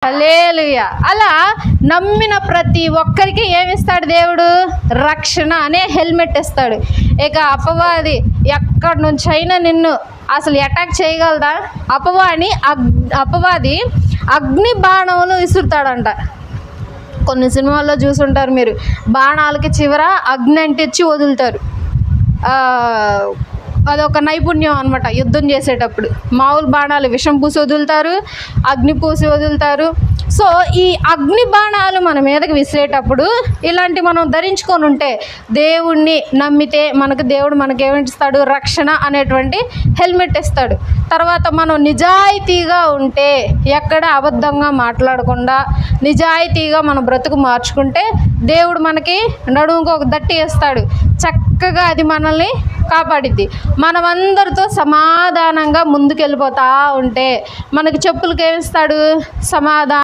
హల్లెలూయా. అలా నమ్మిన ప్రతి ఒక్కరికి ఏమిస్తాడు దేవుడు? రక్షణ అనే హెల్మెట్ ఇస్తాడు. ఇక అపవాది ఎక్కడి నుంచైనా నిన్ను అసలు అటాక్ చేయగలదా? అపవాది అగ్ని బాణములు విసురుతాడంట. కొన్ని సినిమాల్లో చూసుంటారు మీరు, బాణాలకి చివర అగ్ని అంటించి వదులుతారు. అదొక నైపుణ్యం అనమాట. యుద్ధం చేసేటప్పుడు మామూలు బాణాలు విషం పూసి వదులుతారు, అగ్ని పూసి వదులుతారు. సో ఈ అగ్ని బాణాలు మన మీదకి విసిరేటప్పుడు ఇలాంటి మనం ధరించుకొని ఉంటే, దేవుణ్ణి నమ్మితే దేవుడు మనకేమిస్తాడు? రక్షణ అనేటువంటి హెల్మెట్ ఇస్తాడు. తర్వాత మనం నిజాయితీగా ఉంటే, ఎక్కడ అబద్ధంగా మాట్లాడకుండా నిజాయితీగా మన బ్రతుకు మార్చుకుంటే, దేవుడు మనకి నడుముకు ఒక దట్టి వేస్తాడు. చక్కగా అది మనల్ని కాపాడిద్ది. మనమందరితో సమాధానంగా ముందుకెళ్ళిపోతూ ఉంటే మనకి చెప్పులకి ఏమిస్తాడు? సమాధానం.